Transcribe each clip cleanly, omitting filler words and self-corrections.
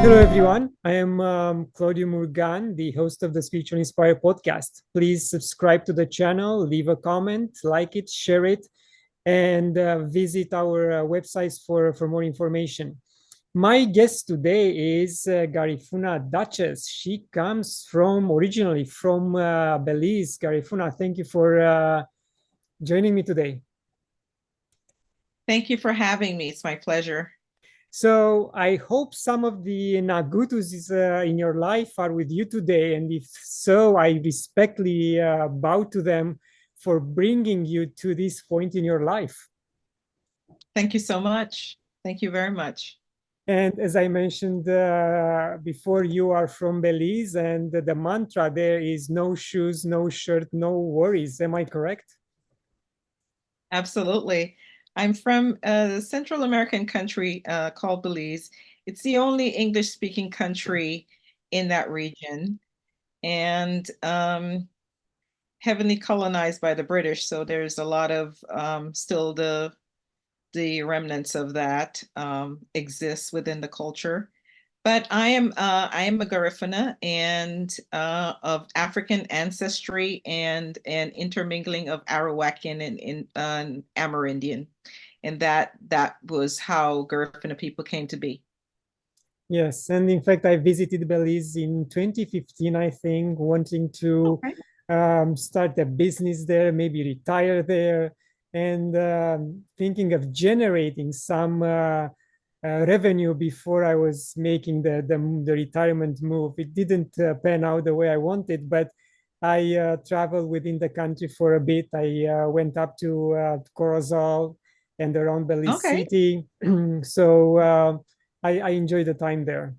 Hello, everyone. I am Claudiu Murgan, the host of the Spiritual Inspire podcast. Please subscribe to the channel, leave a comment, like it, share it, and visit our websites for more information. My guest today is Garifuna Duchess. She comes originally from Belize. Garifuna, thank you for joining me today. Thank you for having me. It's my pleasure. So I hope some of the Nagutus in your life are with you today. And if so, I respectfully bow to them for bringing you to this point in your life. Thank you so much. Thank you very much. And as I mentioned before, you are from Belize, and the mantra there is no shoes, no shirt, no worries. Am I correct? Absolutely. I'm from a Central American country called Belize. It's the only English-speaking country in that region, and heavily colonized by the British. So there's a lot of still the remnants of that exists within the culture. But I am a Garifuna and of African ancestry and an intermingling of Arawakan and Amerindian, and that was how Garifuna people came to be. Yes, and in fact, I visited Belize in 2015, I think, wanting to start a business there, maybe retire there, and thinking of generating some revenue before I was making the retirement move. It didn't pan out the way I wanted, but I traveled within the country for a bit. I went up to Corozal and around Belize City. So I enjoyed the time there.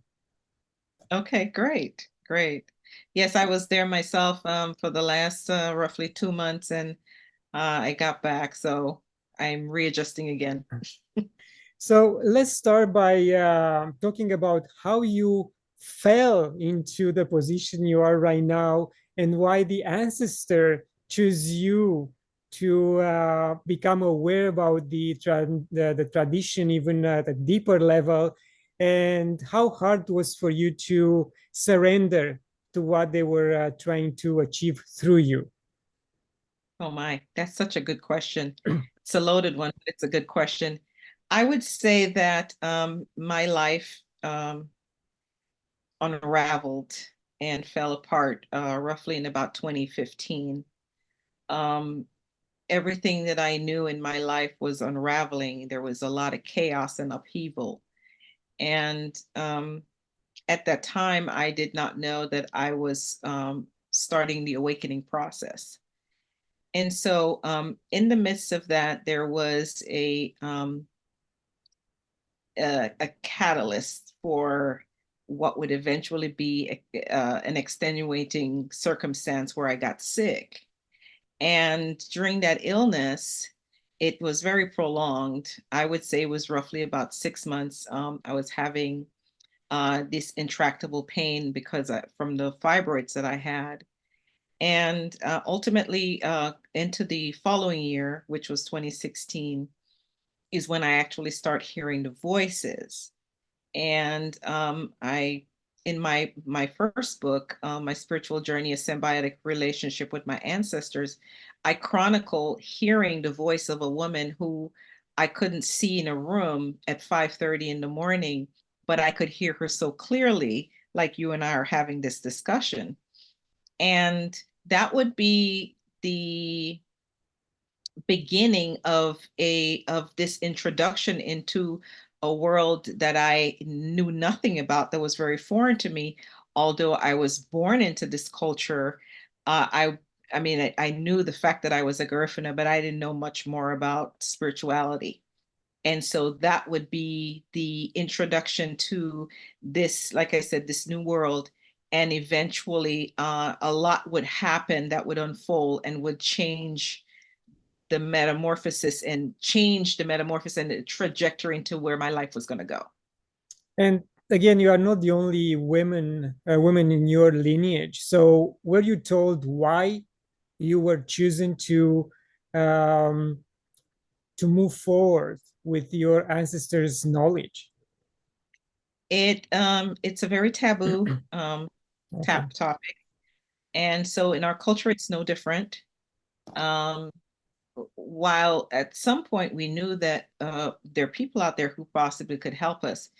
Okay, great, great. Yes, I was there myself for the last roughly 2 months, and I got back, so I'm readjusting again. So let's start by talking about how you fell into the position you are right now and why the ancestor chose you to become aware about the tradition, even at a deeper level, and how hard it was for you to surrender to what they were trying to achieve through you. Oh my, that's such a good question. It's a loaded one, but it's a good question. I would say that my life unraveled and fell apart roughly in about 2015. Everything that I knew in my life was unraveling. There was a lot of chaos and upheaval. And at that time, I did not know that I was starting the awakening process. And so in the midst of that, there was a catalyst for what would eventually be an extenuating circumstance where I got sick. And during that illness, it was very prolonged. I would say it was roughly about 6 months. I was having this intractable pain because from the fibroids that I had. And ultimately, into the following year, which was 2016, is when I actually start hearing the voices. And in my first book, My Spiritual Journey, A Symbiotic Relationship with My Ancestors, I chronicle hearing the voice of a woman who I couldn't see in a room at 5:30 in the morning, but I could hear her so clearly, like you and I are having this discussion. And that would be the beginning of this introduction into a world that I knew nothing about, that was very foreign to me. Although I was born into this culture, I mean, I knew the fact that I was a Garifuna, but I didn't know much more about spirituality. And so that would be the introduction to this, like I said, this new world. And eventually, a lot would happen that would unfold and would change the metamorphosis and change the metamorphosis and the trajectory into where my life was going to go. And again, you are not the only women in your lineage. So were you told why you were choosing um, to move forward with your ancestors' knowledge? It's a very taboo Okay. topic. And so in our culture, it's no different. Um, while at some point we knew that there are people out there who possibly could help us,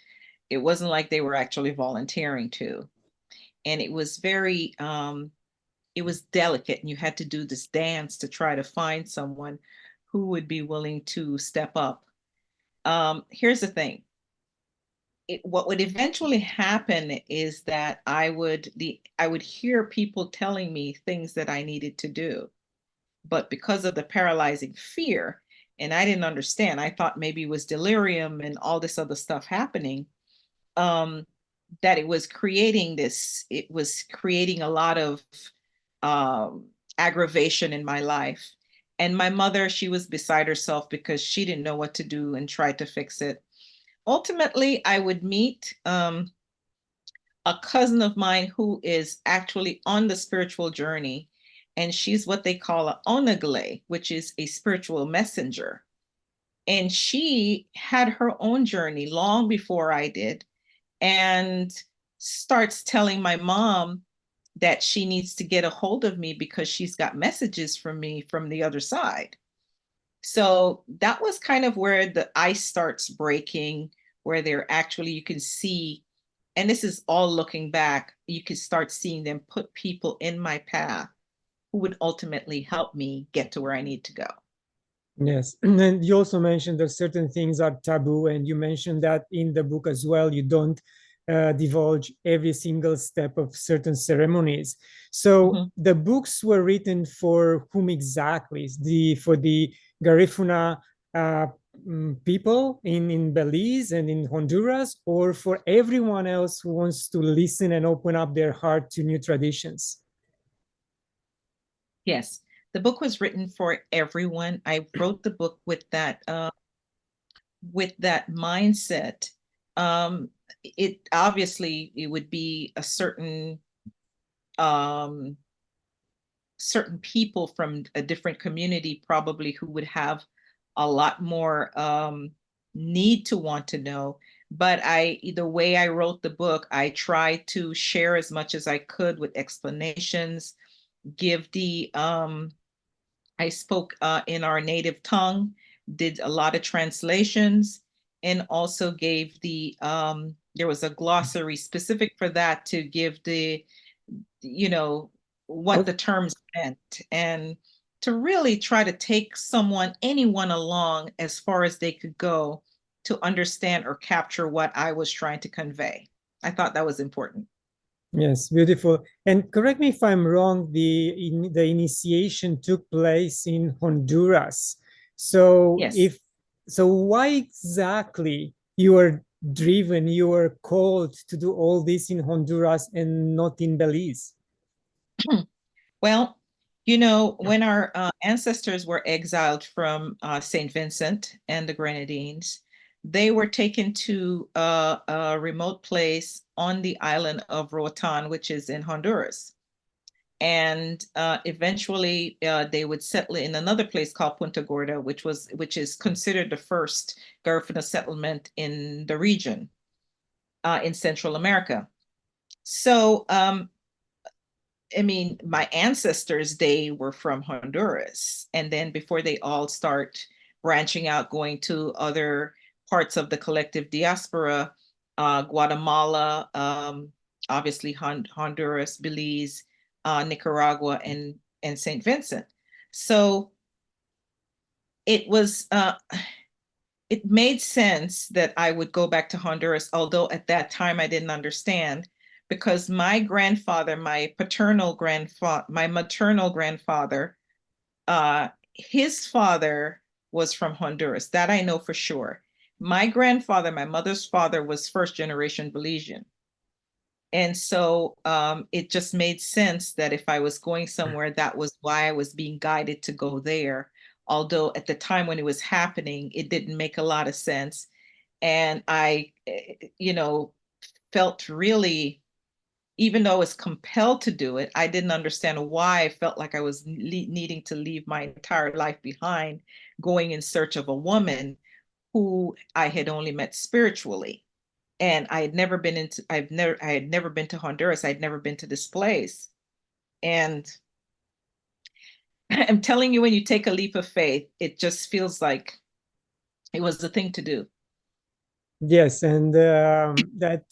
it wasn't like they were actually volunteering to. And it was delicate, and you had to do this dance to try to find someone who would be willing to step up. Here's the thing. What would eventually happen is that I would hear people telling me things that I needed to do, but because of the paralyzing fear, and I didn't understand, I thought maybe it was delirium and all this other stuff happening. Um, that it was creating a lot of um, aggravation in my life. And my mother, she was beside herself because she didn't know what to do and tried to fix it. Ultimately, I would meet a cousin of mine who is actually on the spiritual journey, and she's what they call a onagle, which is a spiritual messenger. And she had her own journey long before I did, and starts telling my mom that she needs to get a hold of me because she's got messages from me from the other side. So that was kind of where the ice starts breaking, where they're actually, you can see, and this is all looking back, you can start seeing them put people in my path who would ultimately help me get to where I need to go. Yes. And you also mentioned that certain things are taboo, and you mentioned that in the book as well. You don't divulge every single step of certain ceremonies. So Mhm. the books were written for whom exactly? For the Garifuna uh, people in Belize and in Honduras, or for everyone else who wants to listen and open up their heart to new traditions? Yes, the book was written for everyone. I wrote the book with that mindset. Um, it obviously it would be a um, certain people from a different community probably who would have a lot more need to want to know. But the way I wrote the book, I tried to share as much as I could with explanations, give I spoke in our native tongue, did a lot of translations, and also gave there was a glossary specific for that to give you know, what the terms meant, and to really try to take anyone along as far as they could go to understand or capture what I was trying to convey. I thought that was important. Yes, beautiful. And correct me if I'm wrong, the initiation took place in Honduras. So Yes. why exactly you were driven, you were called to do all this in Honduras and not in Belize? Well, when our ancestors were exiled from St. Vincent and the Grenadines, they were taken to a remote place on the island of Roatan, which is in Honduras. And eventually they would settle in another place called Punta Gorda, which is considered the first Garifuna settlement in the region in Central America. So I mean, my ancestors, they were from Honduras. And then before they all start branching out, going to other parts of the collective diaspora, Guatemala, obviously Honduras, Belize, Nicaragua, and St. Vincent. So it was, it made sense that I would go back to Honduras, although at that time I didn't understand, because my maternal grandfather, his father was from Honduras. That I know for sure. My grandfather, my mother's father, was first generation Belizean. And so it just made sense that if I was going somewhere, that was why I was being guided to go there. Although at the time when it was happening, it didn't make a lot of sense. And I, felt really, even though I was compelled to do it, I didn't understand why I felt like I was needing to leave my entire life behind, going in search of a woman who I had only met spiritually. And I had never been to Honduras. I'd never been to this place. And I'm telling you, when you take a leap of faith, it just feels like it was the thing to do. Yes, and that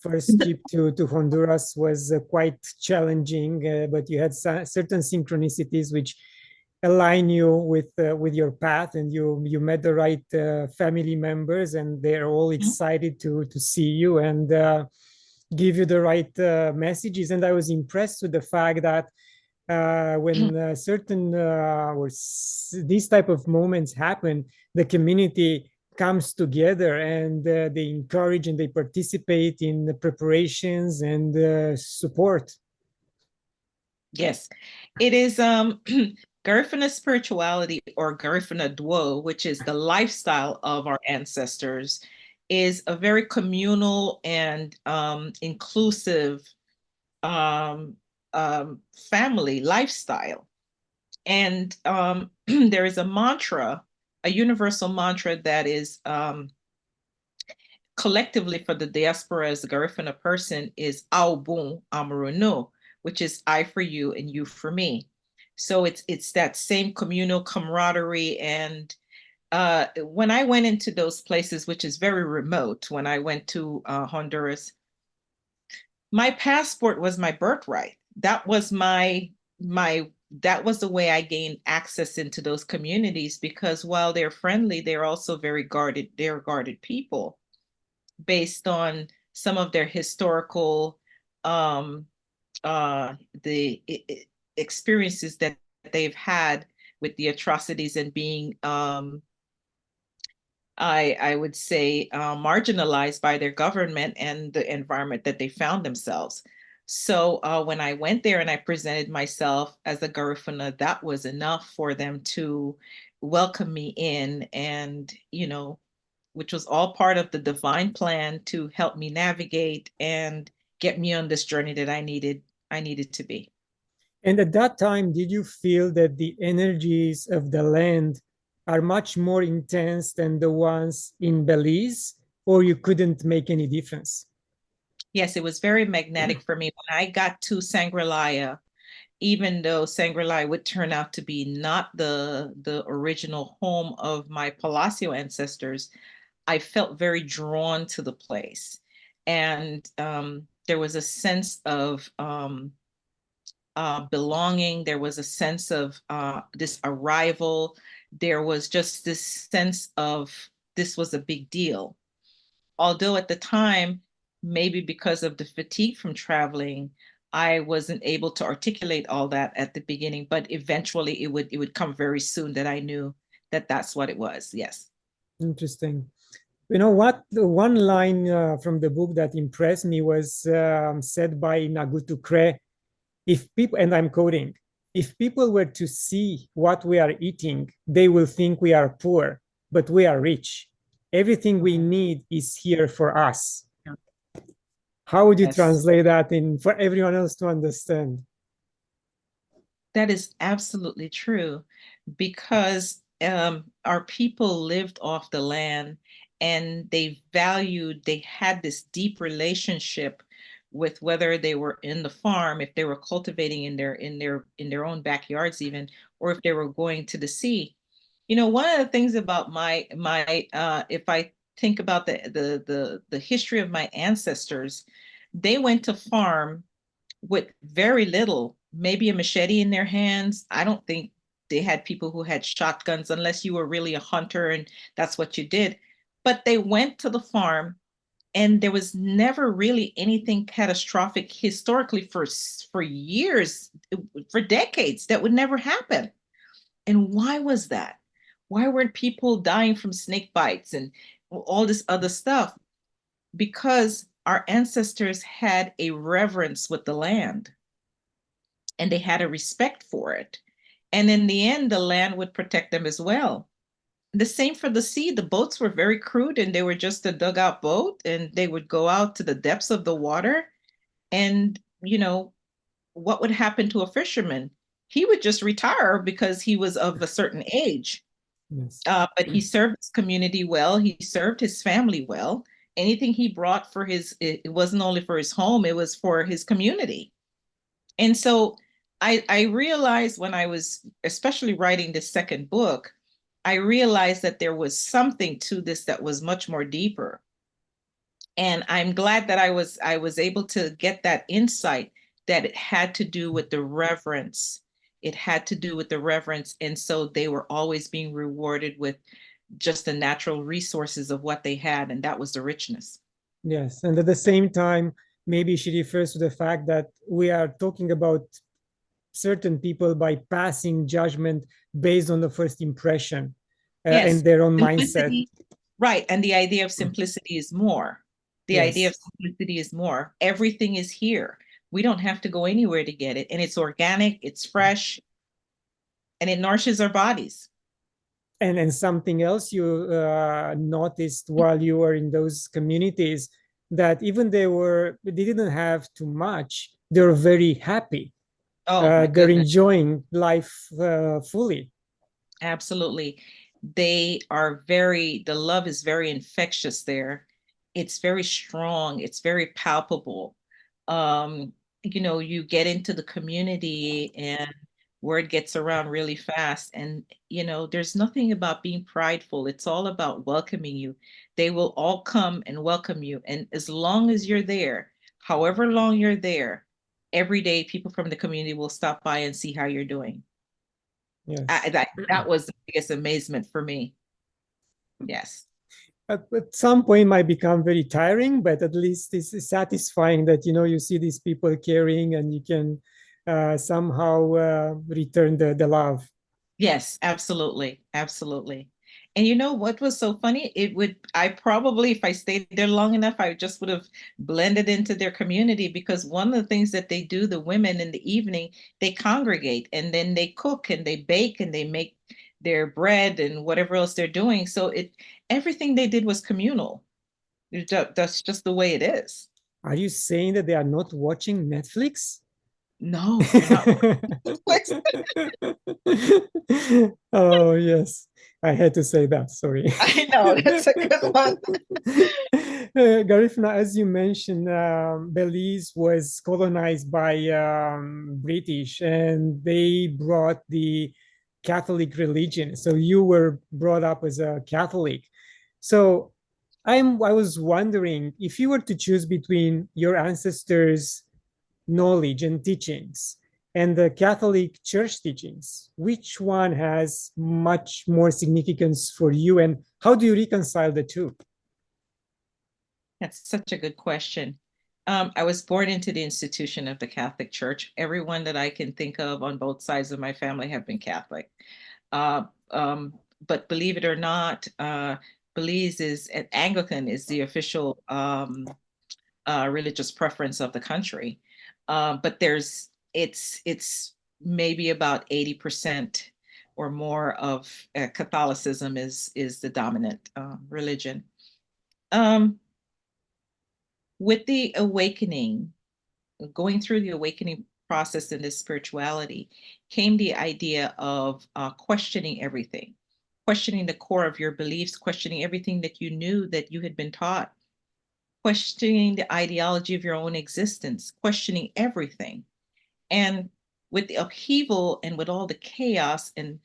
first trip to Honduras was quite challenging, but you had certain synchronicities which align you with your path, and you met the right family members, and they're all excited to see you and give you the right messages. And I was impressed with the fact that when certain these type of moments happen, the community comes together and they encourage and they participate in the preparations and support. Yes, it is Garifuna Spirituality, or Garifuna Duo, which is the lifestyle of our ancestors, is a very communal and inclusive um, family lifestyle. And there is a mantra, a universal mantra that is collectively for the diaspora as a Garifuna person is Au Bun Amaruno, which is I for you and you for me. So it's that same communal camaraderie. And when I went into those places, which is very remote, when I went to Honduras, my passport was my birthright. That was that was the way I gained access into those communities, because while they're friendly, they're also very guarded. They're guarded people based on some of their historical um the experiences that they've had with the atrocities and being I would say marginalized by their government and the environment that they found themselves. So when I went there and I presented myself as a Garifuna, that was enough for them to welcome me in, and which was all part of the divine plan to help me navigate and get me on this journey that I needed to be. And at that time, did you feel that the energies of the land are much more intense than the ones in Belize, or you couldn't make any difference? Yes, it was very magnetic for me when I got to Sangrelaya. Even though Sangrelaya would turn out to be not the original home of my Palacio ancestors, I felt very drawn to the place. And there was a sense of belonging. There was a sense of this arrival. There was just this sense of this was a big deal. Although at the time, maybe because of the fatigue from traveling, I wasn't able to articulate all that at the beginning, but eventually it would come very soon that I knew that that's what it was. Yes. Interesting. You know what? The one line from the book that impressed me was said by Nagutu Kre. If people, and I'm quoting, if people were to see what we are eating, they will think we are poor, but we are rich. Everything we need is here for us. How would you Yes. translate that in for everyone else to understand? That is absolutely true, because our people lived off the land, and they had this deep relationship with, whether they were in the farm, if they were cultivating in their own backyards even, or if they were going to the sea. One of the things about my if I think about the history of my ancestors, they went to farm with very little, maybe a machete in their hands. I don't think they had people who had shotguns, unless you were really a hunter and that's what you did. But they went to the farm, and there was never really anything catastrophic historically for years, for decades. That would never happen. And why was that? Why weren't people dying from snake bites and all this other stuff? Because our ancestors had a reverence with the land, and they had a respect for it. And in the end, the land would protect them as well. The same for the sea. The boats were very crude, and they were just a dugout boat, and they would go out to the depths of the water. And, what would happen to a fisherman? He would just retire because he was of a certain age. Yes. But he served his community well. He served his family well. anything he brought for it wasn't only for his home, it was for his community. And so I realized when I was especially writing the second book, I realized that there was something to this that was much more deeper. And I'm glad that I was able to get that insight, that it had to do with the reverence. It had to do with the reverence. And so they were always being rewarded with just the natural resources of what they had, and that was the richness. Yes, and at the same time, maybe she refers to the fact that we are talking about certain people by passing judgment based on the first impression Yes, and their own mindset. simplicity, right. And the idea of simplicity is more. The idea of Yes. simplicity is more. Everything is here. We don't have to go anywhere to get it. And it's organic, it's fresh, and it nourishes our bodies. And something else you noticed while you were in those communities, that even they didn't have too much, they were very happy. Oh my They're goodness. enjoying life fully. Absolutely. The love is very infectious there. It's very strong. It's very palpable. Um, you get into the community and word gets around really fast. And, there's nothing about being prideful. It's all about welcoming you. They will all come and welcome you. And as long as you're there, however long you're there, every day people from the community will stop by and see how you're doing. Yes. That was the biggest amazement for me. Yes. At some point might become very tiring, but at least it's satisfying that you see these people caring and you can somehow return the love. Yes, absolutely. Absolutely. And you know what was so funny? I probably, if I stayed there long enough, I just would have blended into their community, because one of the things that they do, the women in the evening, they congregate and then they cook and they bake and they make their bread and whatever else they're doing. So everything they did was communal. That's just the way it is. Are you saying that they are not watching Netflix? No, they're not. Oh, yes. I had to say that. Sorry. I know, that's a good one. Garifuna, as you mentioned, Belize was colonized by British, and they brought the Catholic religion. So you were brought up as a Catholic. So I was wondering, if you were to choose between your ancestors' knowledge and teachings and the Catholic Church teachings, which one has much more significance for you, and how do you reconcile the two? That's such a good question. I was born into the institution of the Catholic Church. Everyone that I can think of on both sides of my family have been Catholic. Uh, but believe it or not, Belize is Anglican is the official religious preference of the country. But it's maybe about 80% or more of Catholicism is the dominant religion. Um, with the awakening, going through the awakening process in this spirituality, came the idea of questioning everything, questioning the core of your beliefs, questioning everything that you knew that you had been taught, questioning the ideology of your own existence, questioning everything. And with the upheaval and with all the chaos and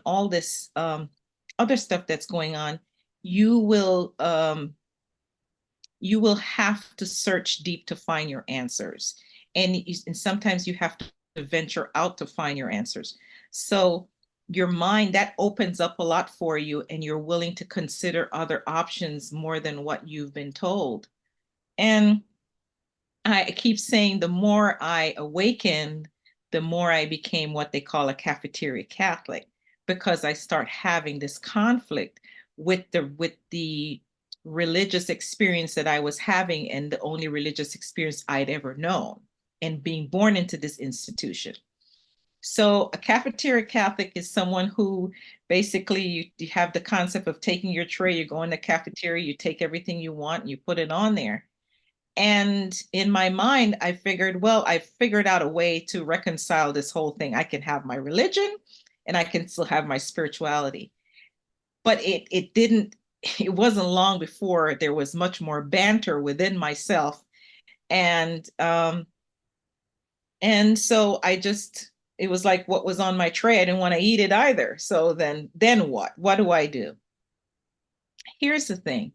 all this other stuff that's going on, you will you will have to search deep to find your answers. And sometimes you have to venture out to find your answers. So your mind, that opens up a lot for you, and you're willing to consider other options more than what you've been told. And I keep saying the more I awakened, the more I became what they call a cafeteria Catholic, because I start having this conflict with the religious experience that I was having, and the only religious experience I'd ever known, and being born into this institution. So a cafeteria Catholic is someone who basically you have the concept of taking your tray, you go in the cafeteria, you take everything you want and you put it on there. And in my mind, I figured, well, I figured out a way to reconcile this whole thing. I can have my religion and I can still have my spirituality. But it didn't it wasn't long before there was much more banter within myself. And so it was like what was on my tray. I didn't want to eat it either. So then what? What do I do? Here's the thing.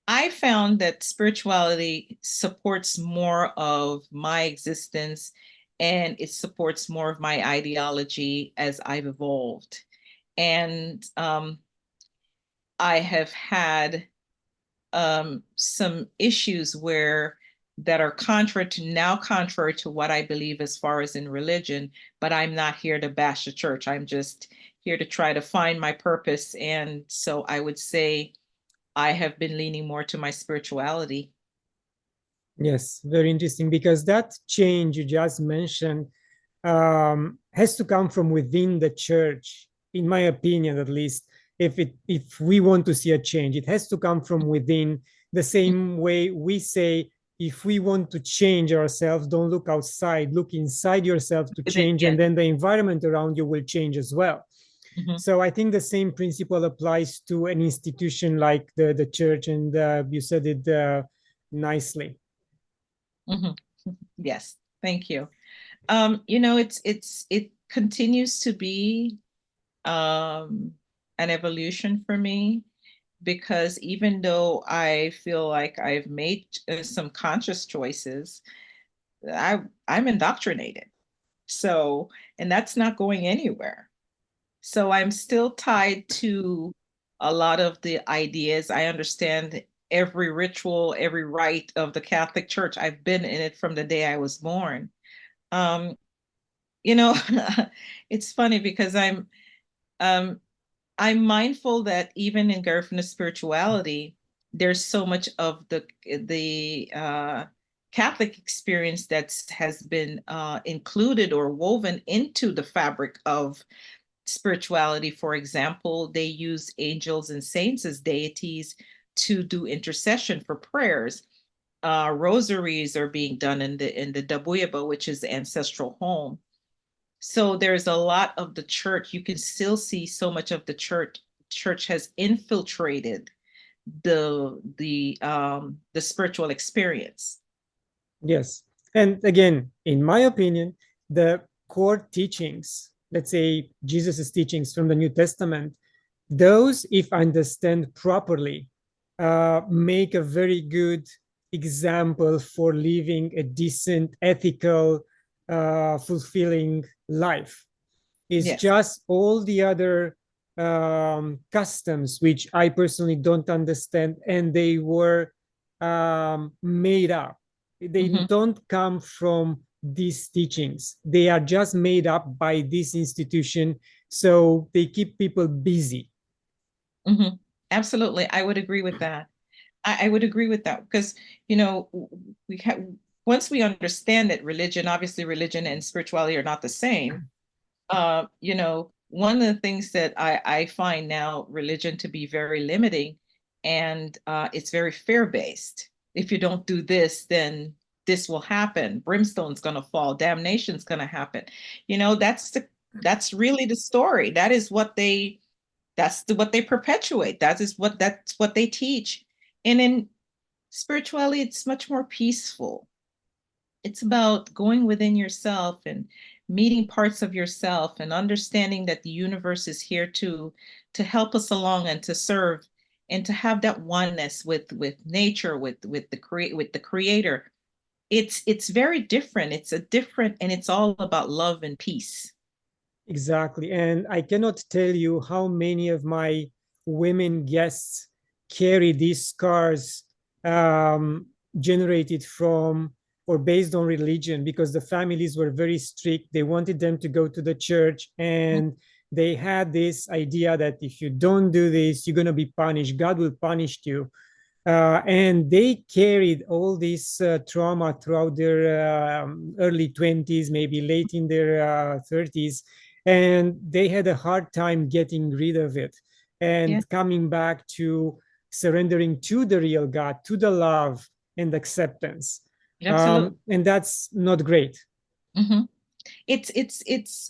I found that spirituality supports more of my existence, and it supports more of my ideology as I've evolved. And I have had some issues that are contrary to what I believe as far as in religion, but I'm not here to bash the church. I'm just here to try to find my purpose. And so I would say I have been leaning more to my spirituality. Yes, very interesting, because that change you just mentioned has to come from within the church, in my opinion, at least. If we want to see a change, it has to come from within. The same way we say, if we want to change ourselves, don't look outside, look inside yourself to change, Yeah. and then the environment around you will change as well. Mm-hmm. So I think the same principle applies to an institution like the church, and you said it nicely. Mm-hmm. Yes, thank you. It continues to be an evolution for me, because even though I feel like I've made some conscious choices, I'm indoctrinated. So, and that's not going anywhere. So I'm still tied to a lot of the ideas. I understand every ritual, every rite of the Catholic Church. I've been in it from the day I was born. Um, you know, it's funny because um, I'm mindful that even in Garifuna Spirituality, there's so much of the Catholic experience that has been included or woven into the fabric of spirituality. For example, they use angels and saints as deities to do intercession for prayers. Rosaries are being done in the Dabuyaba, which is the ancestral home. So there's a lot of the church. You can still see so much of the church has infiltrated the spiritual experience. Yes. And again, in my opinion, the core teachings, let's say Jesus's teachings from the New Testament, those, if understand properly, make a very good example for living a decent, ethical, fulfilling life. It's Yes. just all the other customs which I personally don't understand, and they were made up. They Mm-hmm. don't come from these teachings. They are just made up by this institution, so they keep people busy. Mm-hmm. Absolutely, I would agree with that. I would agree with that because, you know, we have once we understand that obviously religion and spirituality are not the same. One of the things that I find now religion to be very limiting, and it's very fear-based. If you don't do this, then this will happen. Brimstone's going to fall. Damnation's going to happen. That's really the story. What they perpetuate. That's what they teach. And in spirituality, it's much more peaceful. It's about going within yourself and meeting parts of yourself and understanding that the universe is here to help us along and to serve and to have that oneness with nature, with the creator. It's very different. And it's all about love and peace. Exactly. And I cannot tell you how many of my women guests carry these scars generated from or based on religion, because the families were very strict. They wanted them to go to the church, and they had this idea that if you don't do this, you're going to be punished. God will punish you. And they carried all this trauma throughout their early 20s, maybe late in their 30s, and they had a hard time getting rid of it and coming back to surrendering to the real God, to the love and acceptance. Absolutely. And that's not great. Mm-hmm. It's it's it's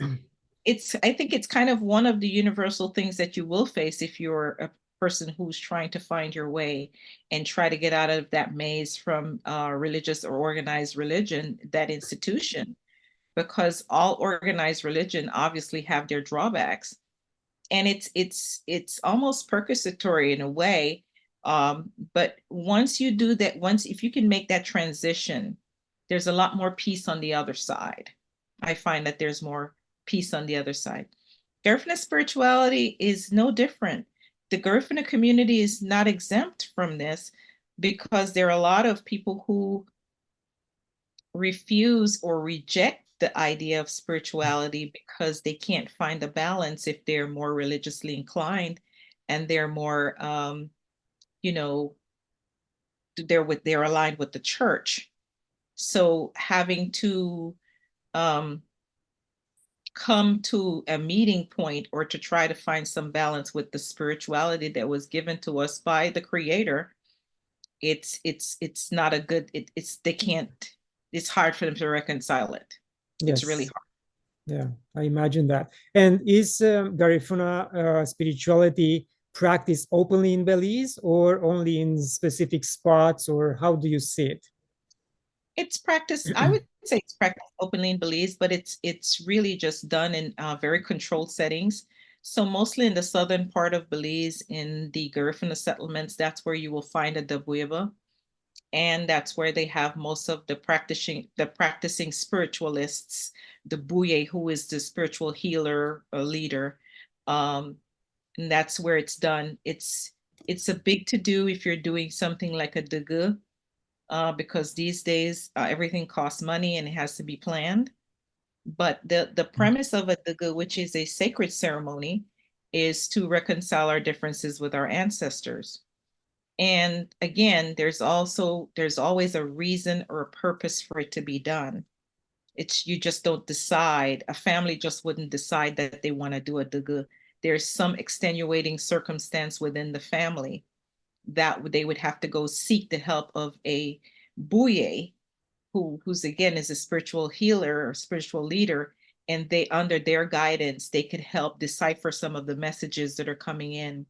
it's I think it's kind of one of the universal things that you will face if you're person who's trying to find your way and try to get out of that maze from religious or organized religion, that institution, because all organized religion obviously have their drawbacks. And it's almost purgatory in a way. But once you do that, if you can make that transition, there's a lot more peace on the other side. I find that there's more peace on the other side. Garifuna spirituality is no different. The Garifuna community is not exempt from this, because there are a lot of people who refuse or reject the idea of spirituality because they can't find a balance if they're more religiously inclined, and they're more you know they're aligned with the church. So having to come to a meeting point, or to try to find some balance with the spirituality that was given to us by the creator, it's not a good, it's they can't, it's hard for them to reconcile it. It's really Yes. hard. Yeah, I imagine that. And is Garifuna spirituality practiced openly in Belize or only in specific spots, or how do you see it? It's practiced, I would say it's practiced openly in Belize, but it's really just done in very controlled settings. So mostly in the southern part of Belize, in the Garifuna settlements, that's where you will find a Dabueba. And that's where they have most of the practicing spiritualists, the Buye, who is the spiritual healer or leader. And that's where it's done. It's a big to do if you're doing something like a Dugu, because these days everything costs money and it has to be planned. But the premise of a Dugu, which is a sacred ceremony, is to reconcile our differences with our ancestors. And again, there's always a reason or a purpose for it to be done. It's, you just don't decide. A family just wouldn't decide that they want to do a dugu. There's some extenuating circumstance within the family that they would have to go seek the help of a buye, who's again is a spiritual healer or spiritual leader, and they, under their guidance, they could help decipher some of the messages that are coming in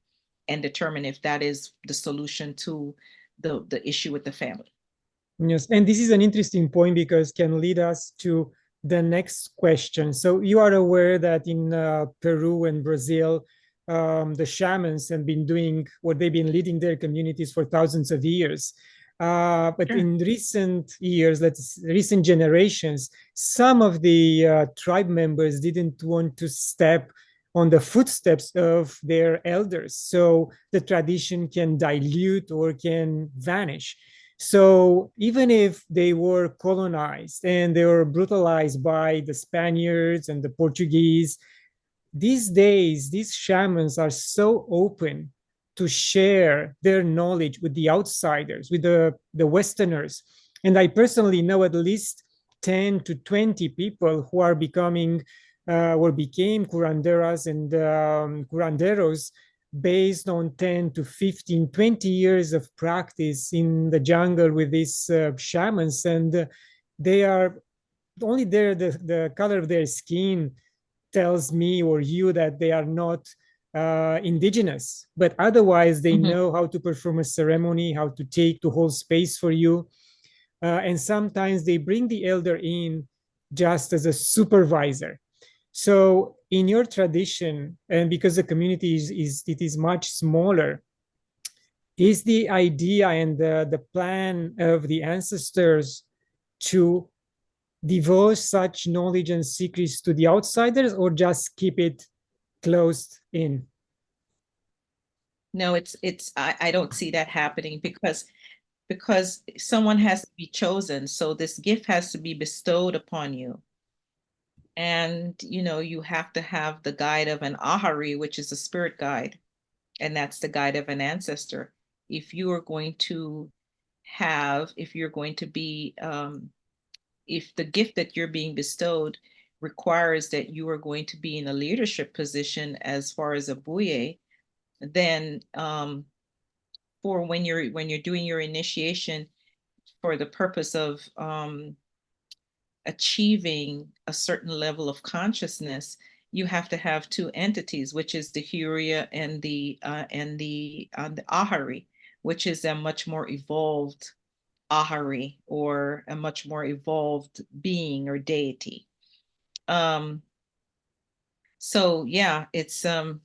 and determine if that is the solution to the issue with the family. Yes, and this is an interesting point because can lead us to the next question. So you are aware that in Peru and Brazil, the shamans have been doing what they've been leading their communities for thousands of years. But Sure. in recent years, recent generations, some of the tribe members didn't want to step on the footsteps of their elders. So the tradition can dilute or can vanish. So even if they were colonized and they were brutalized by the Spaniards and the Portuguese, these days, these shamans are so open to share their knowledge with the outsiders, with the Westerners. And I personally know at least 10 to 20 people who are becoming or became curanderas and curanderos based on 10 to 15, 20 years of practice in the jungle with these shamans. And they are only there, the color of their skin tells me or you that they are not indigenous, but otherwise they know how to perform a ceremony, how to hold space for you. And sometimes they bring the elder in just as a supervisor. So in your tradition, and because the community is much smaller, is the idea and the plan of the ancestors to divulge such knowledge and secrets to the outsiders, or just keep it closed in? No, I don't see that happening, because someone has to be chosen. So this gift has to be bestowed upon you. And you have to have the guide of an ahari, which is a spirit guide, and that's the guide of an ancestor. If you are going to if you're going to be if the gift that you're being bestowed requires that you are going to be in a leadership position as far as a buye, then for when you're doing your initiation for the purpose of achieving a certain level of consciousness, you have to have two entities, which is the Huria and the Ahari, which is a much more evolved Ahari, or a much more evolved being or deity. So yeah, it's not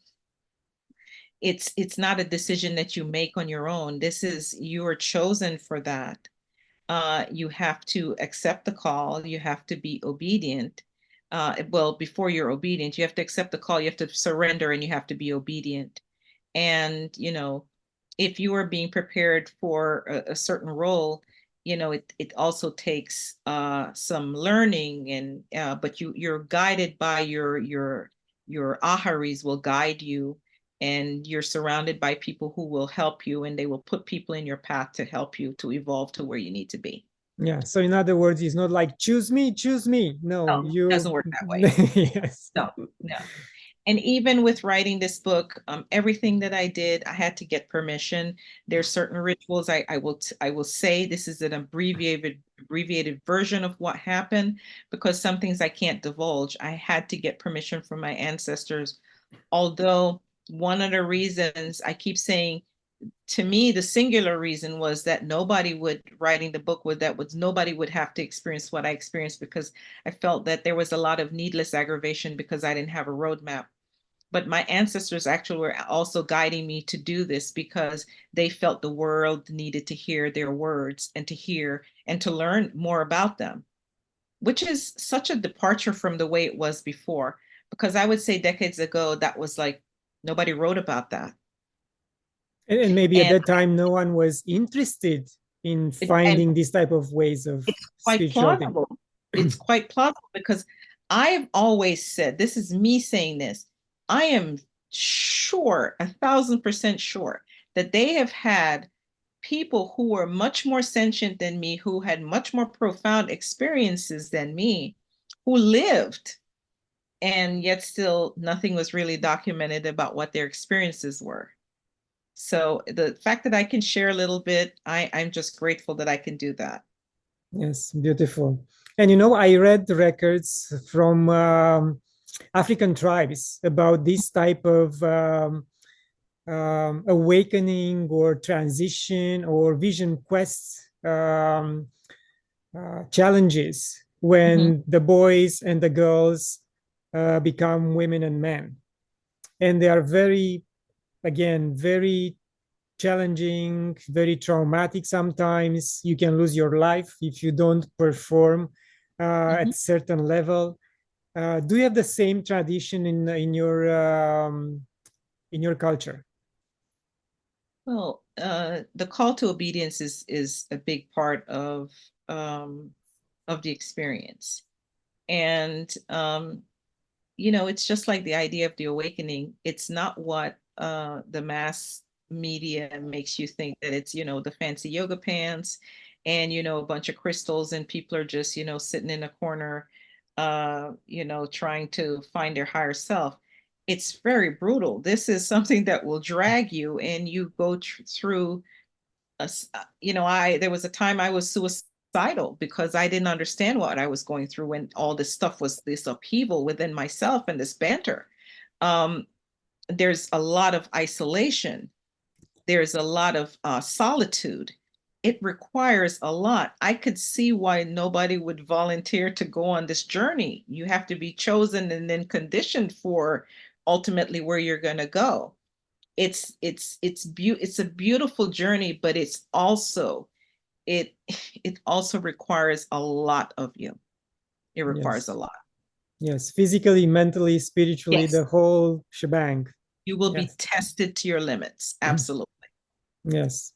a decision that you make on your own. This is, you are chosen for that. You have to accept the call. You have to be obedient. Well, before you're obedient, you have to accept the call. You have to surrender, and you have to be obedient. And, if you are being prepared for a certain role, it also takes some learning, and but you're guided by your aharis will guide you, and you're surrounded by people who will help you, and they will put people in your path to help you to evolve to where you need to be. Yeah. So in other words, it's not like choose me, choose me. No, No, it doesn't you. work that way. Yes. No, no. And even with writing this book, everything that I did, I had to get permission. There's certain rituals I will say this is an abbreviated version of what happened, because some things I can't divulge. I had to get permission from my ancestors. Although one of the reasons I keep saying, to me, the singular reason was that nobody would, writing the book, nobody would have to experience what I experienced, because I felt that there was a lot of needless aggravation because I didn't have a roadmap. But my ancestors actually were also guiding me to do this, because they felt the world needed to hear their words, and to hear and to learn more about them, which is such a departure from the way it was before. Because I would say decades ago, that was like, nobody wrote about that. And maybe at And that time, no one was interested in and finding these type of ways of it's quite spirituality. plausible. It's quite plausible, because I've always said, this is me saying this, I am sure, 1,000% sure, that they have had people who were much more sentient than me, who had much more profound experiences than me, who lived, and yet still nothing was really documented about what their experiences were. So the fact that I can share a little bit, I'm just grateful that I can do that. Yes, beautiful. And I read the records from African tribes about this type of awakening or transition or vision quest challenges when the boys and the girls become women and men. And they are very, again, very challenging, very traumatic sometimes. You can lose your life if you don't perform at certain level. Do you have the same tradition in your culture? Well, the call to obedience is a big part of the experience, and it's just like the idea of the awakening. It's not what the mass media makes you think, that it's the fancy yoga pants, and a bunch of crystals, and people are just sitting in a corner, trying to find their higher self. It's very brutal. This is something that will drag you, and you go through there was a time I was suicidal because I didn't understand what I was going through, when all this stuff was this upheaval within myself and this banter. Um, there's a lot of isolation. There's a lot of solitude. It requires a lot. I could see why nobody would volunteer to go on this journey. You have to be chosen and then conditioned for ultimately where you're going to go. It's a beautiful journey, but it it also requires a lot of you. It requires a Yes. lot. Yes, physically, mentally, spiritually, Yes, the whole shebang. you will be Yes. tested to your limits. Absolutely. Yes.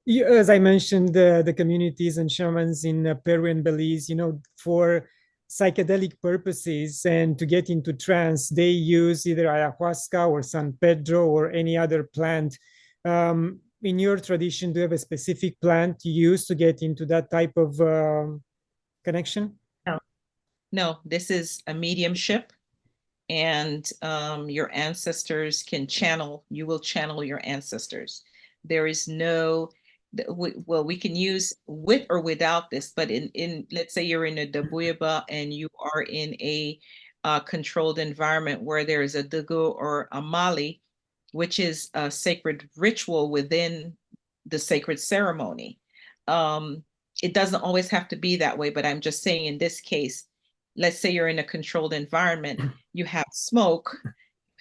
As I mentioned, the communities and shamans in Peru and Belize, for psychedelic purposes and to get into trance, they use either ayahuasca or San Pedro or any other plant. In your tradition, do you have a specific plant you use to get into that type of connection? No, no, this is a mediumship, and your ancestors can channel, you will channel your ancestors. There is no, well, we can use with or without this, but in let's say you're in a Dabuyaba and you are in a controlled environment where there is a dugu or a mali, which is a sacred ritual within the sacred ceremony. It doesn't always have to be that way, but I'm just saying in this case, let's say you're in a controlled environment, you have smoke,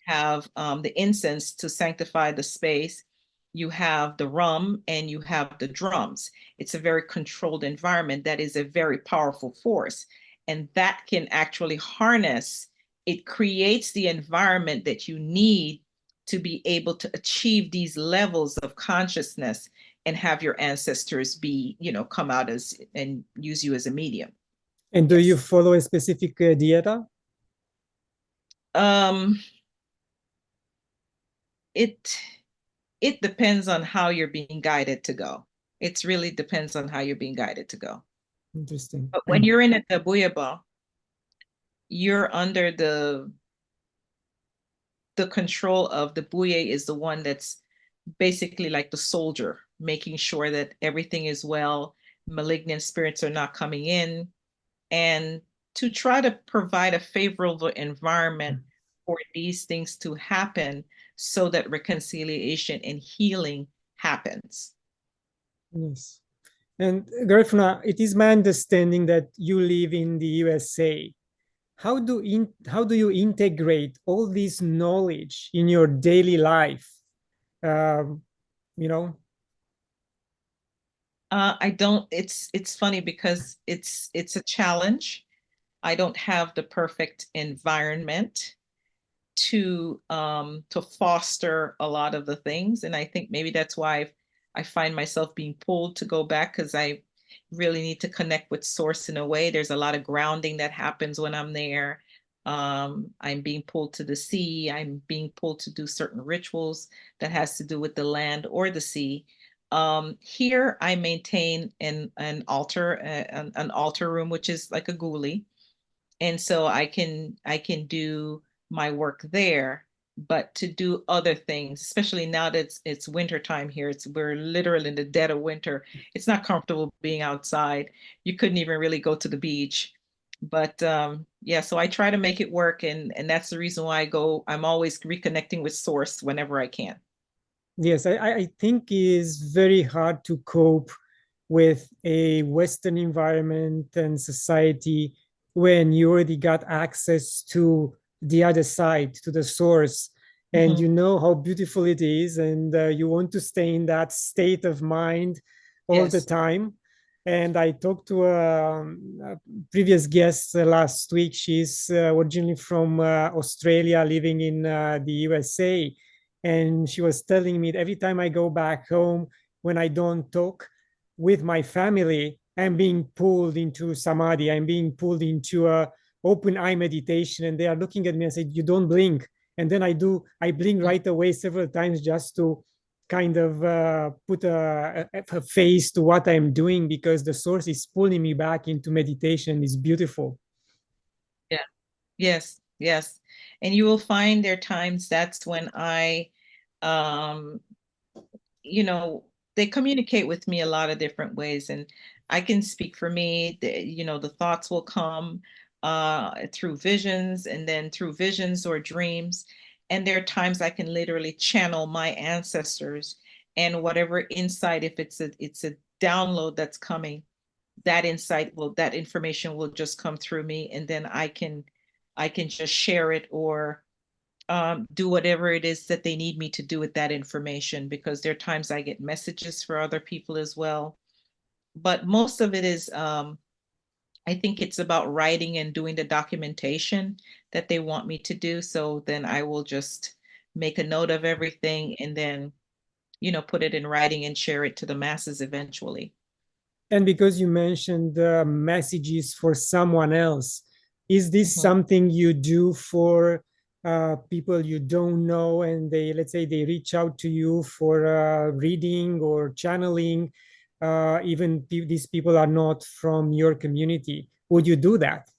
have the incense to sanctify the space, you have the rum, and you have the drums. It's a very controlled environment that is a very powerful force. And that can actually harness, it creates the environment that you need to be able to achieve these levels of consciousness and have your ancestors be, come out as and use you as a medium. And do you follow a specific dieta? It depends on how you're being guided to go. It really depends on how you're being guided to go. Interesting. But when you're in a tabuyaba, you're under the control of the buye is the one that's basically like the soldier, making sure that everything is well, malignant spirits are not coming in, and to try to provide a favorable environment for these things to happen so that reconciliation and healing happens. Yes. And Garifuna, it is my understanding that you live in the USA. How do you integrate all this knowledge in your daily life? You know? I don't, it's funny because it's a challenge. I don't have the perfect environment to foster a lot of the things. And I think maybe that's why I find myself being pulled to go back, because I really need to connect with source in a way. There's a lot of grounding that happens when I'm there. I'm being pulled to the sea. I'm being pulled to do certain rituals that has to do with the land or the sea. Here I maintain an altar, an altar room, which is like a guli, and so I can do my work there. But to do other things, especially now that it's winter time here, we're literally in the dead of winter. It's not comfortable being outside. You couldn't even really go to the beach. But yeah, so I try to make it work, and that's the reason why I'm always reconnecting with source whenever I can. Yes, I think it is very hard to cope with a Western environment and society when you already got access to the other side, to the source, and you know how beautiful it is, and you want to stay in that state of mind all the Yes. time. And I talked to a previous guest last week. She's originally from Australia, living in the USA. And she was telling me that every time I go back home, when I don't talk with my family, I'm being pulled into samadhi. I'm being pulled into a open eye meditation. And they are looking at me and say, "You don't blink." And then I blink right away several times just to kind of put a face to what I'm doing, because the source is pulling me back into meditation. It's beautiful. Yeah. Yes. Yes. And you will find there are times that's when um, you know, they communicate with me a lot of different ways, and I can speak for me. The thoughts will come through visions, and then through visions or dreams. And there are times I can literally channel my ancestors, and whatever insight, if it's a download that's coming, that information will just come through me, and then I can just share it, or do whatever it is that they need me to do with that information, because there are times I get messages for other people as well. But most of it is, I think it's about writing and doing the documentation that they want me to do. So then I will just make a note of everything, and then, put it in writing and share it to the masses eventually. And because you mentioned messages for someone else, is this Mhm. something you do for people you don't know, and let's say they reach out to you for reading or channeling, even these people are not from your community? Would you do that?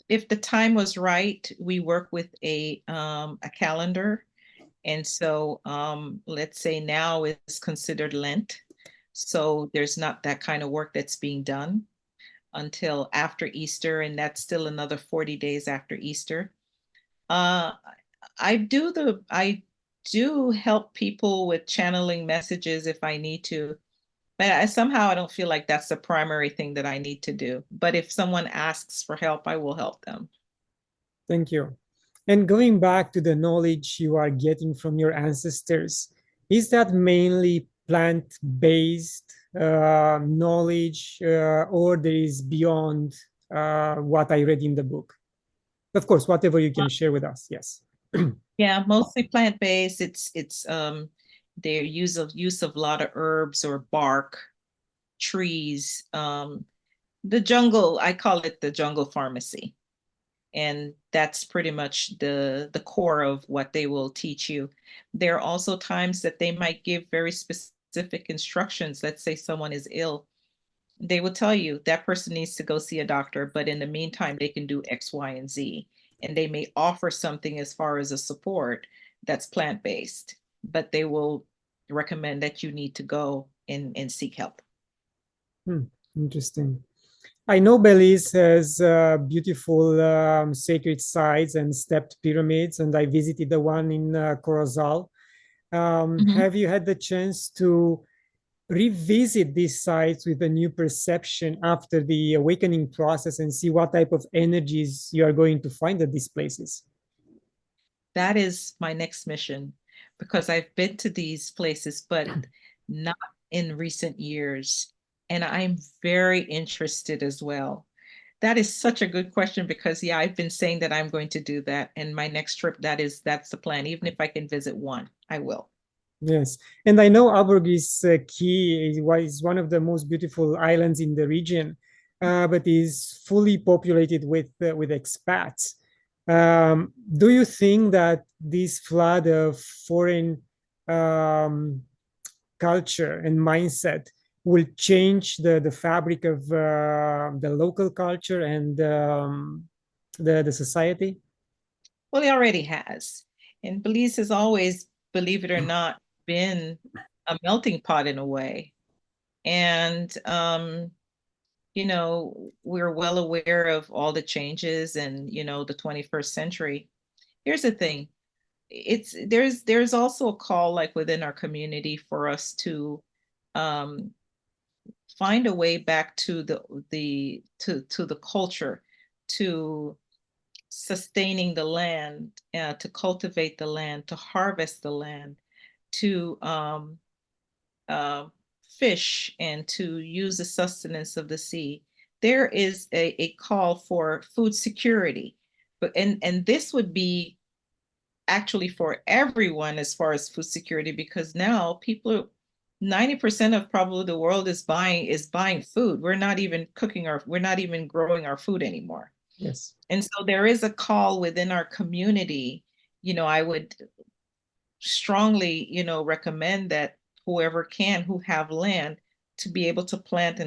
If the time was right, we work with a calendar. And so let's say now is considered Lent. So there's not that kind of work that's being done. until after Easter, and that's still another 40 days after Easter. I do help people with channeling messages if I need to, but somehow I don't feel like that's the primary thing that I need to do. But if someone asks for help, I will help them. Thank you. And going back to the knowledge you are getting from your ancestors, is that mainly plant-based knowledge, or there is beyond what I read in the book? Of course, whatever you can share with us. Yes. Yeah, mostly plant-based. It's their use of a lot of herbs or bark, trees. The jungle, I call it the jungle pharmacy. And that's pretty much the core of what they will teach you. There are also times that they might give very specific instructions. Let's say someone is ill. They will tell you that person needs to go see a doctor, but in the meantime, they can do X, Y, and Z. And they may offer something as far as a support that's plant-based, but they will recommend that you need to go and seek help. Interesting. I know Belize has beautiful sacred sites and stepped pyramids, and I visited the one in Corozal. Have you had the chance to revisit these sites with a new perception after the awakening process and see what type of energies you are going to find at these places? That is my next mission, because I've been to these places, but not in recent years. And I'm very interested as well. That is such a good question, because yeah, I've been saying that I'm going to do that. And my next trip, that's the plan. Even if I can visit one, I will. Yes, and I know Aberg is key is one of the most beautiful islands in the region, but is fully populated with expats. Do you think that this flood of foreign culture and mindset will change the fabric of the local culture and the society? Well, it already has. And Belize has always, believe it or not, been a melting pot in a way. And we're well aware of all the changes and, the 21st century. Here's the thing. There's also a call, like within our community, for us to um, find a way back to the culture, to sustaining the land, to cultivate the land, to harvest the land, to uh, fish, and to use the sustenance of the sea. There is a call for food security, but and this would be actually for everyone as far as food security, because now 90% of probably the world is buying food. We're not even growing our food anymore. Yes. And so there is a call within our community. I would strongly, recommend that whoever who have land, to be able to plant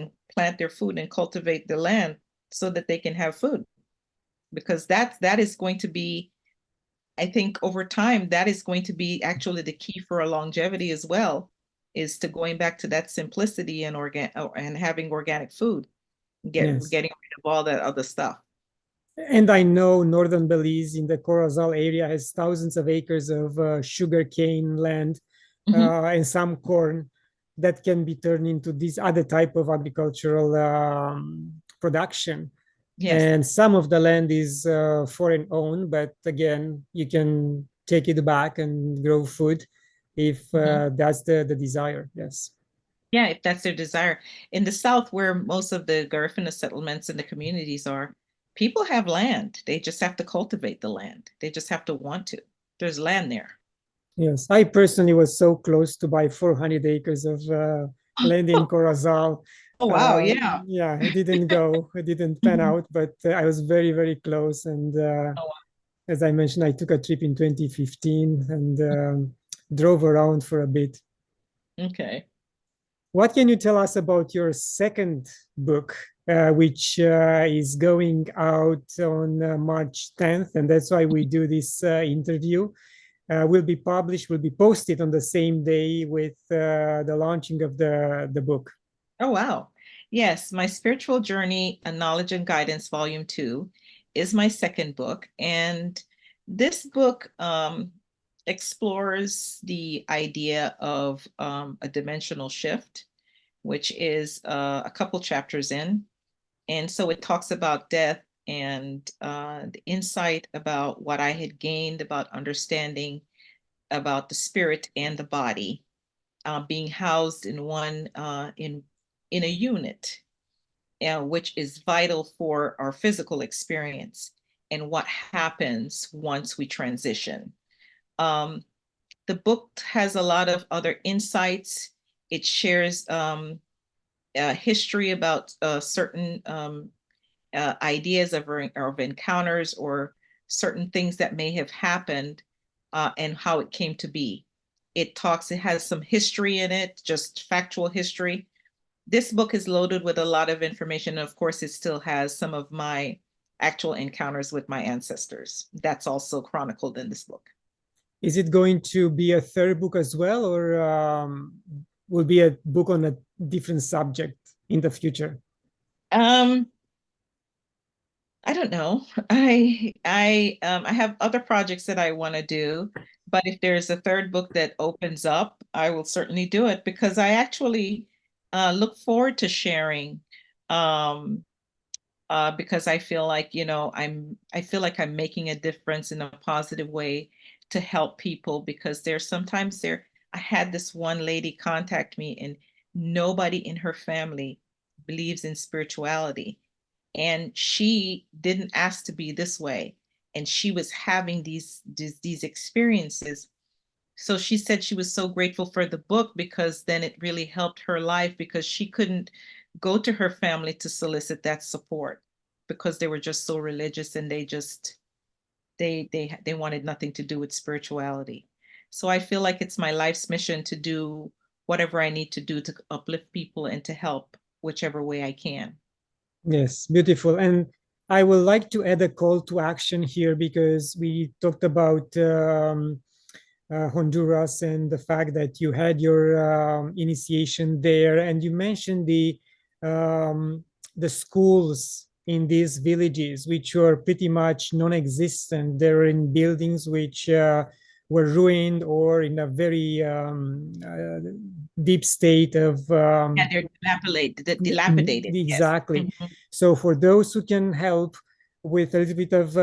their food and cultivate the land so that they can have food. Because that is going to be, I think over time, that is going to be actually the key for our longevity as well, is to going back to that simplicity and having organic food, getting Yes. rid of all that other stuff. And I know northern Belize in the Corozal area has thousands of acres of sugarcane land and some corn that can be turned into this other type of agricultural production. Yes. And some of the land is foreign owned, but again, you can take it back and grow food if that's the desire. Yes. Yeah, if that's their desire. In the South, where most of the Garifuna settlements and the communities are, people have land. They just have to cultivate the land. They just have to want to. There's land there. Yes, I personally was so close to buy 400 acres of land in Corozal. Oh, wow. Yeah. Yeah, it didn't go, it didn't pan out, but I was very, very close. And Oh, wow. as I mentioned, I took a trip in 2015 and drove around for a bit. Okay. What can you tell us about your second book, which is going out on March 10th? And that's why we do this interview. Will be posted on the same day with the launching of the book. Oh, wow. Yes, My Spiritual Journey, A Knowledge and Guidance, Volume 2, is my second book. And this book explores the idea of a dimensional shift, which is a couple chapters in. And so it talks about death and the insight about what I had gained about understanding about the spirit and the body being housed in one in a unit, which is vital for our physical experience and what happens once we transition. The book has a lot of other insights. It shares history about certain ideas of encounters or certain things that may have happened and how it came to be. It has some history in it, just factual history. This book is loaded with a lot of information. Of course, it still has some of my actual encounters with my ancestors. That's also chronicled in this book. Is it going to be a third book as well, or will be a book on a different subject in the future? I don't know. I have other projects that I want to do, but if there's a third book that opens up, I will certainly do it because I actually look forward to sharing. Because I feel like, I feel like I'm making a difference in a positive way to help people because I had this one lady contact me and nobody in her family believes in spirituality. And she didn't ask to be this way. And she was having these experiences. So she said she was so grateful for the book because then it really helped her life because she couldn't go to her family to solicit that support because they were just so religious and they wanted nothing to do with spirituality. So I feel like it's my life's mission to do whatever I need to do to uplift people and to help whichever way I can. Yes, beautiful. And I would like to add a call to action here because we talked about Honduras and the fact that you had your initiation there, and you mentioned the schools in these villages, which were pretty much non-existent. They're in buildings which were ruined or in a very deep state of Yeah, they're dilapidated. Yes. exactly. Mhm. So for those who can help with a little bit of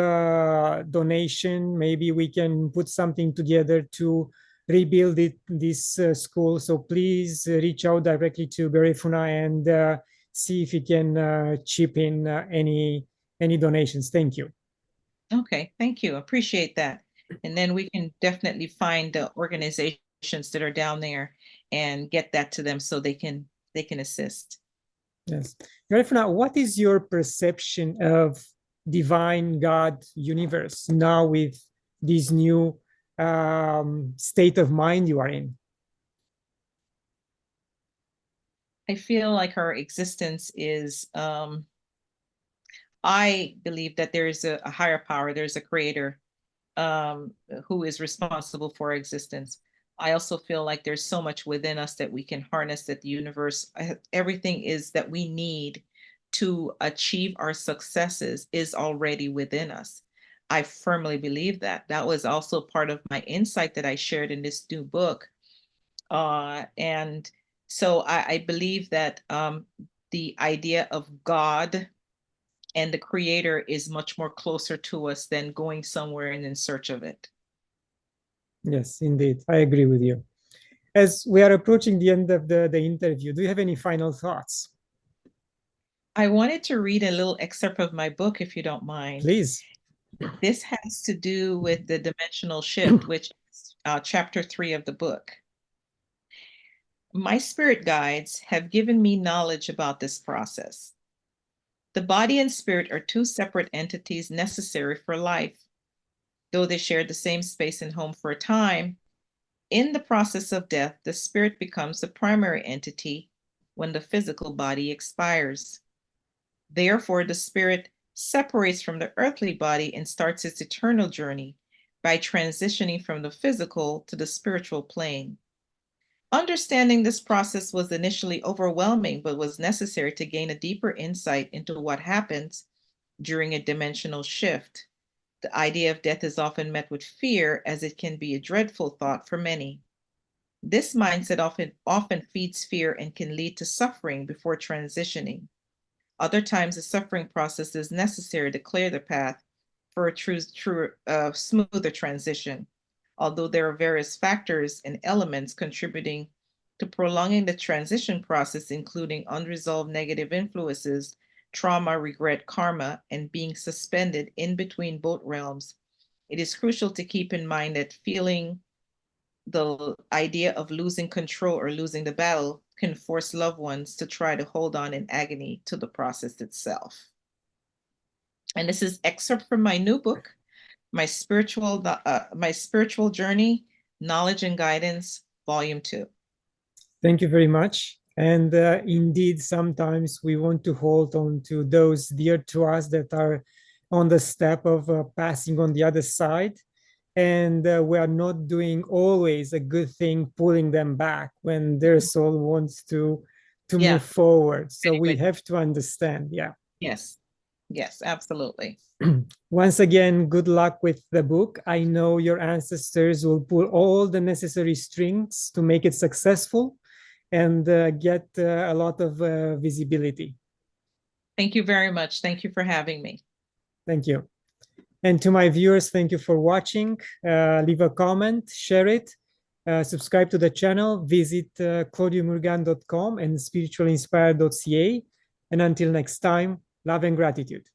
donation, maybe we can put something together to rebuild this school. So please reach out directly to Garifuna and see if you can chip in any donations. Thank you. Okay, thank you. Appreciate that. And then we can definitely find the organizations that are down there and get that to them so they can assist. Yes. Garifuna, what is your perception of divine God universe now with this new state of mind you are in? I feel like our existence is I believe that there is a higher power, there's a creator who is responsible for our existence. I also feel like there's so much within us that we can harness, that the universe, everything is that we need to achieve our successes is already within us. I firmly believe that. That was also part of my insight that I shared in this new book. And so I believe that the idea of God and the creator is much more closer to us than going somewhere and in search of it. Yes, indeed. I agree with you. As we are approaching the end of the interview, do you have any final thoughts? I wanted to read a little excerpt of my book, if you don't mind. Please. This has to do with the dimensional shift, which is chapter 3 of the book. My spirit guides have given me knowledge about this process. The body and spirit are two separate entities necessary for life. Though they share the same space and home for a time, in the process of death, the spirit becomes the primary entity when the physical body expires. Therefore, the spirit separates from the earthly body and starts its eternal journey by transitioning from the physical to the spiritual plane. Understanding this process was initially overwhelming, but was necessary to gain a deeper insight into what happens during a dimensional shift. The idea of death is often met with fear, as it can be a dreadful thought for many. This mindset often feeds fear and can lead to suffering before transitioning. Other times, the suffering process is necessary to clear the path for a smoother transition. Although there are various factors and elements contributing to prolonging the transition process, including unresolved negative influences, trauma, regret, karma, and being suspended in between both realms, it is crucial to keep in mind that feeling the idea of losing control or losing the battle can force loved ones to try to hold on in agony to the process itself. And this is excerpt from my new book, My Spiritual Journey, Knowledge and Guidance, Volume 2. Thank you very much. And indeed, sometimes we want to hold on to those dear to us that are on the step of passing on the other side. And we are not doing always a good thing, pulling them back when their soul wants to move forward. So we have to understand. Yeah. Yes. Yes, absolutely. Once again, good luck with the book. I know your ancestors will pull all the necessary strings to make it successful and get a lot of visibility. Thank you very much. Thank you for having me. Thank you. And to my viewers, thank you for watching. Leave a comment, share it, subscribe to the channel, visit claudiumurgan.com and spiritualinspired.ca. And until next time, love and gratitude.